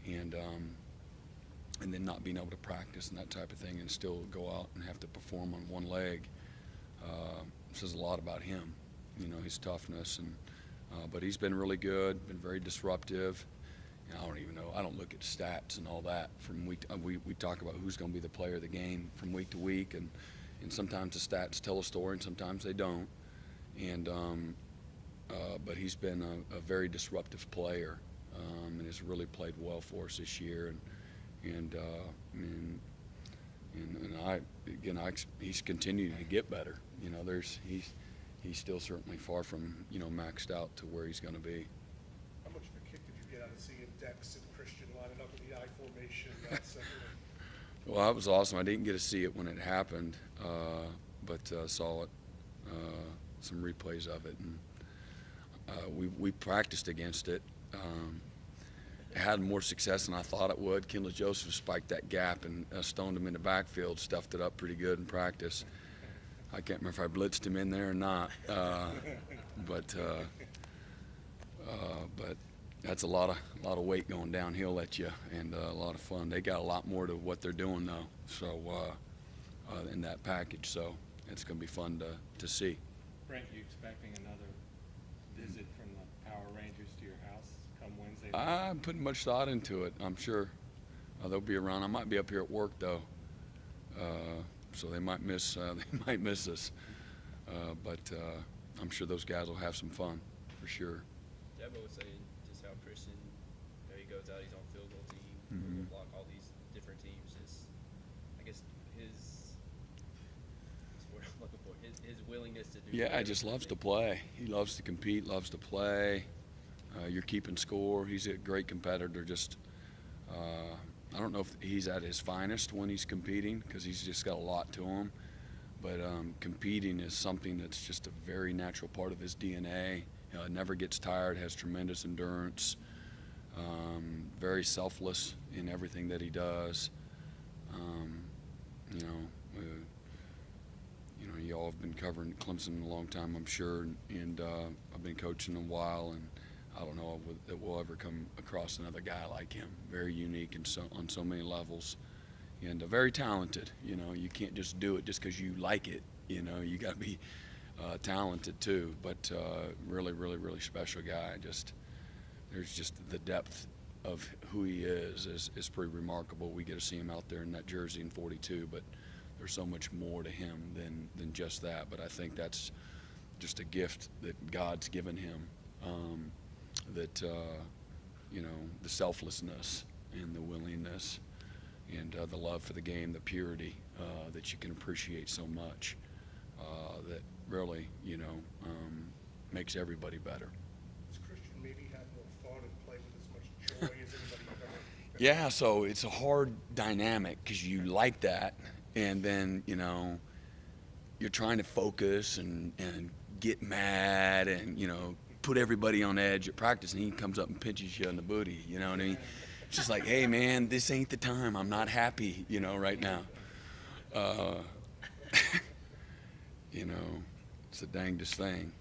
and then not being able to practice and that type of thing, and still go out and have to perform on one leg, says a lot about him. His toughness, but he's been really good, been very disruptive. And I don't even know. I don't look at stats and all that from week. We talk about who's going to be the player of the game from week to week, and sometimes the stats tell a story, and sometimes they don't. And but he's been a very disruptive player, and has really played well for us this year. And he's continuing to get better. He's still certainly far from maxed out to where he's going to be. How much of a kick did you get out of seeing Dex and Christian lining up in the I formation? Well, that was awesome. I didn't get to see it when it happened, but saw it, some replays of it, and we practiced against it. It had more success than I thought it would. Kendall Joseph spiked that gap and stoned him in the backfield, stuffed it up pretty good in practice. I can't remember if I blitzed him in there or not, but that's a lot of weight going downhill at you, and a lot of fun. They got a lot more to what they're doing though, so in that package. So it's going to be fun to see. Frank, you expecting another visit from the Power Rangers to your house come Wednesday? I'm putting much thought into it. I'm sure they'll be around. I might be up here at work though, so they might miss us. But I'm sure those guys will have some fun for sure. Debo was saying just how Christian, he goes out, he's on field goal team, Mm-hmm. will block all these different teams. Just, I guess his what I'm looking for, his willingness to do. Yeah, he just loves to play. He loves to compete, loves to play. You're keeping score. He's a great competitor. Just I don't know if he's at his finest when he's competing, because he's just got a lot to him. But competing is something that's just a very natural part of his DNA. Never gets tired, has tremendous endurance, very selfless in everything that he does. You all have been covering Clemson a long time, I'm sure, and I've been coaching a while, and I don't know that we'll ever come across another guy like him. Very unique and on so many levels, and very talented. You can't just do it just because you like it. You got to be talented too. But really, really, really special guy. There's just the depth of who he is pretty remarkable. We get to see him out there in that jersey in 42, but there's so much more to him than just that. But I think that's just a gift that God's given him. The selflessness and the willingness and the love for the game, the purity that you can appreciate so much, that really, makes everybody better. Does Christian maybe have more fun and play with as much joy as anybody you've ever? Yeah, so it's a hard dynamic because you like that, and then, you're trying to focus and get mad and, put everybody on edge at practice, and he comes up and pinches you in the booty, you know what I mean? It's just like, hey, man, this ain't the time. I'm not happy, right now. It's the dangest thing.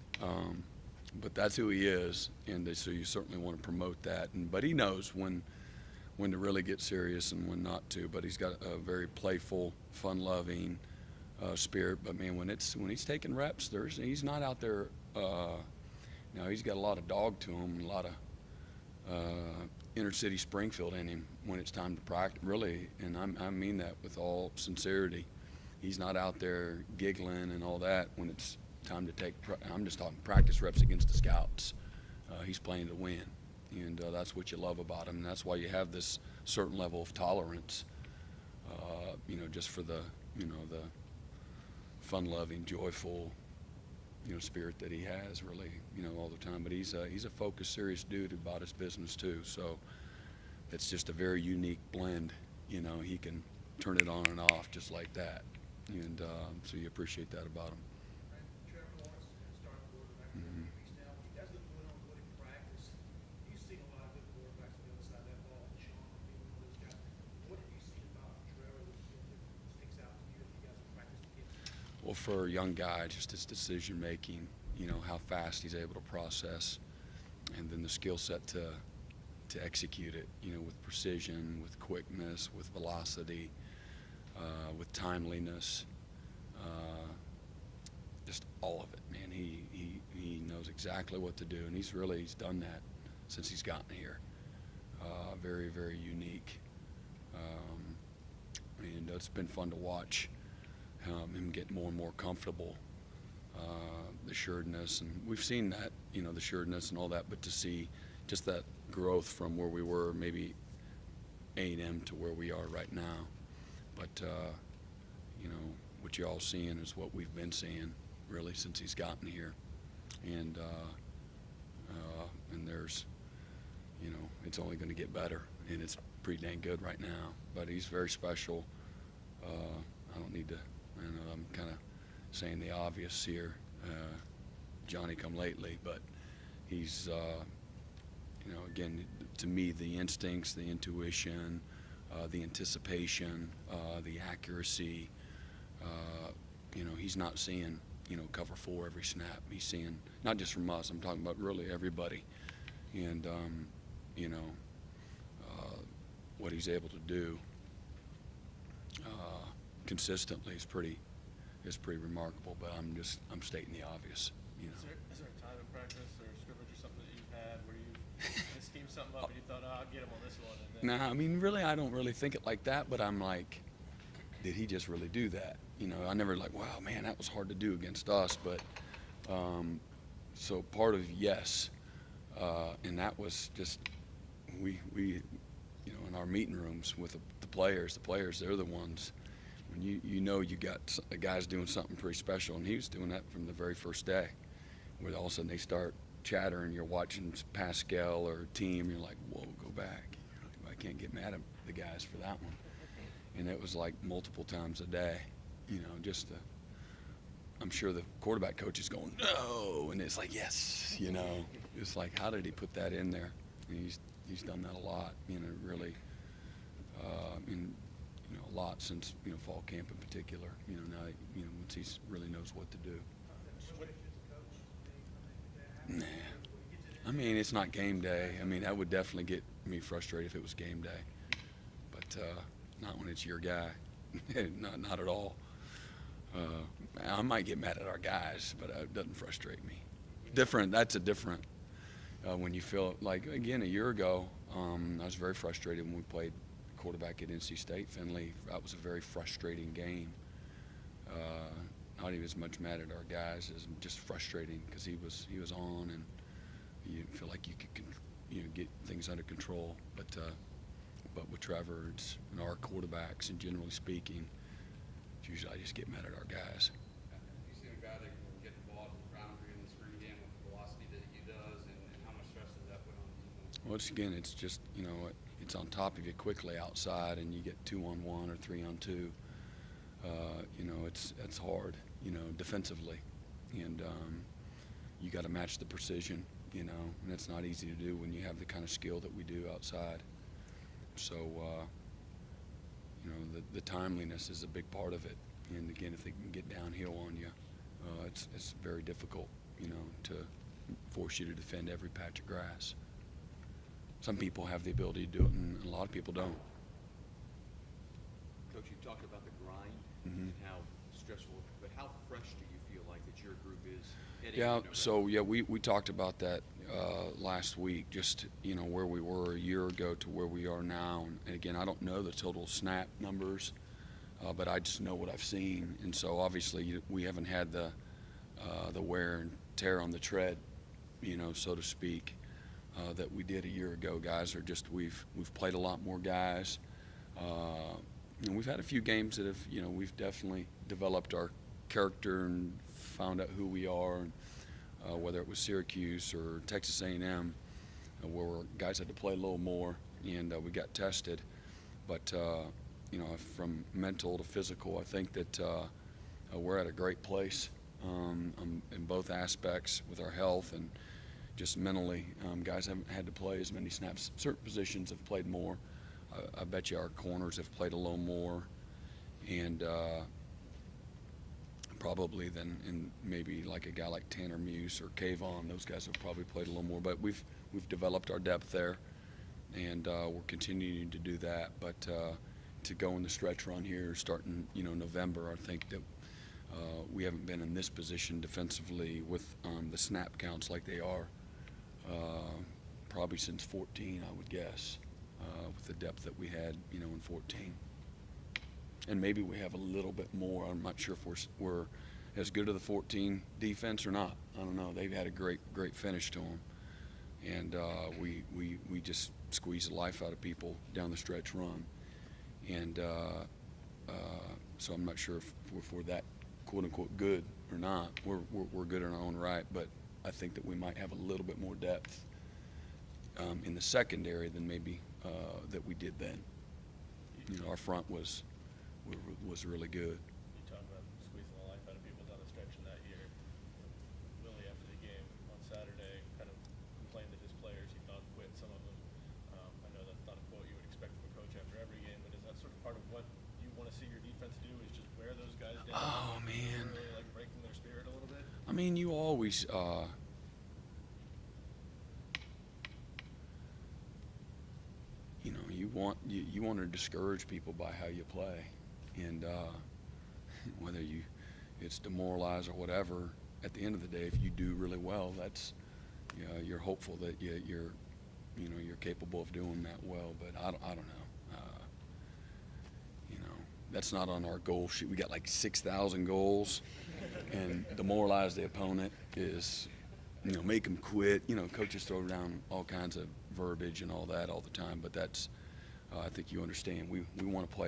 But that's who he is, and so you certainly want to promote that. But he knows when to really get serious and when not to. But he's got a very playful, fun-loving spirit. But man, when he's taking reps, he's not out there. He's got a lot of dog to him, a lot of inner city Springfield in him when it's time to practice. Really, and I mean that with all sincerity. He's not out there giggling and all that when it's time to take. I'm just talking practice reps against the scouts. He's playing to win, and that's what you love about him. And that's why you have this certain level of tolerance. Just for the the fun-loving, joyful, spirit that he has, really, all the time. But he's a focused, serious dude about his business too. So it's just a very unique blend. He can turn it on and off just like that, and so you appreciate that about him. Trevor Lawrence is starting quarterback for Mhm. 3 weeks now. When you guys look good on good in practice, you've seen a lot of good quarterbacks on the other side of that ball. Sean, being one of those guys. What have you seen about Trevor that sticks out to you that you guys have practiced against? Well, for a young guy, just his decision making, how fast he's able to process, and then the skill set to to execute it, with precision, with quickness, with velocity, with timeliness, just all of it, man. He knows exactly what to do, and he's done that since he's gotten here. Very, very unique. And it's been fun to watch him get more and more comfortable, the assuredness, and we've seen that, the assuredness and all that, but to see just that growth from where we were maybe A&M to where we are right now. But, what you all seeing is what we've been seeing really since he's gotten here. And there's, it's only going to get better, and it's pretty dang good right now. But he's very special. I don't need to, I know I'm kind of saying the obvious here, Johnny come lately, but he's, again, to me, the instincts, the intuition, the anticipation, the accuracy, he's not seeing, cover 4 every snap. He's seeing, not just from us, I'm talking about really everybody. And, what he's able to do consistently is pretty remarkable, but I'm stating the obvious, Is there a time in practice or scrimmage or something that you've had where you schemed something up and you thought, oh, I'll get him on this one? And then Nah, I mean, really, I don't really think it like that, but I'm like, did he just really do that? I never like, wow, man, that was hard to do against us, but so part of yes, and that was just, we in our meeting rooms with the players, they're the ones, when you got a guy's doing something pretty special, and he was doing that from the very first day, where all of a sudden they start chattering, you're watching Pascal or a team, you're like, whoa, go back. I can't get mad at the guys for that one. And it was like multiple times a day, I'm sure the quarterback coach is going, no, and it's like, yes, it's like, how did he put that in there? And he's done that a lot, really, a lot since, fall camp in particular, now, once he really knows what to do. Nah. I mean, it's not game day. I mean, that would definitely get me frustrated if it was game day. But not when it's your guy. not at all. I might get mad at our guys, but it doesn't frustrate me. That's a different, when you feel like, again, a year ago, I was very frustrated when we played quarterback at NC State, Finley. That was a very frustrating game. Not even as much mad at our guys as just frustrating because he was on, and you feel like you could get things under control. But with Trevor and our quarterbacks, and generally speaking, usually I just get mad at our guys. You see a guy that can get the ball to the boundary in the screen game with the velocity that he does, and how much stress does that put on defense? Well, it's just it's on top of you quickly outside, and you get 2-on-1 or 3-on-2. It's hard, defensively, and you got to match the precision, and it's not easy to do when you have the kind of skill that we do outside. So, the timeliness is a big part of it, and again, if they can get downhill on you, it's very difficult, to force you to defend every patch of grass. Some people have the ability to do it, and a lot of people don't. Coach, you talked about the grind Mhm. and how stressful, but how fresh do you feel like that your group is heading Yeah, into so we talked about that last week, just where we were a year ago to where we are now, and again, I don't know the total snap numbers, but I just know what I've seen, and so obviously we haven't had the wear and tear on the tread, so to speak, that we did a year ago. Guys are just we've played a lot more guys, and we've had a few games that have we've definitely developed our character and found out who we are. And, whether it was Syracuse or Texas A&M, where guys had to play a little more, and we got tested. But from mental to physical, I think that we're at a great place in both aspects with our health and just mentally. Guys haven't had to play as many snaps. Certain positions have played more. I bet you our corners have played a little more, and probably than in maybe like a guy like Tanner Muse or Kayvon. Those guys have probably played a little more, but we've developed our depth there, and we're continuing to do that. But to go in the stretch run here, starting November, I think that we haven't been in this position defensively with the snap counts like they are probably since 14, I would guess, with the depth that we had, in 14. And maybe we have a little bit more. I'm not sure if we're as good as the 14 defense or not. I don't know. They've had a great finish to them, and we just squeeze the life out of people down the stretch run. And so I'm not sure if we're that quote unquote good or not. We're good in our own right, but I think that we might have a little bit more depth in the secondary than maybe that we did then. Our front was really good. You talk about squeezing the life out of people down the stretch in that year. Willie, after the game on Saturday, kind of complained that his players, he thought, quit, some of them. I know that's not a quote you would expect from a coach after every game, but is that sort of part of what you want to see your defense do, is just wear those guys down? Oh, man. Really, like, breaking their spirit a little bit? I mean, you always you want to discourage people by how you play, and whether it's demoralized or whatever. At the end of the day, if you do really well, that's you're hopeful that you're capable of doing that well. But I don't know. That's not on our goal sheet. We got like 6,000 goals, and demoralize the opponent is make them quit. Coaches throw down all kinds of verbiage and all that all the time, but that's I think you understand. We want to play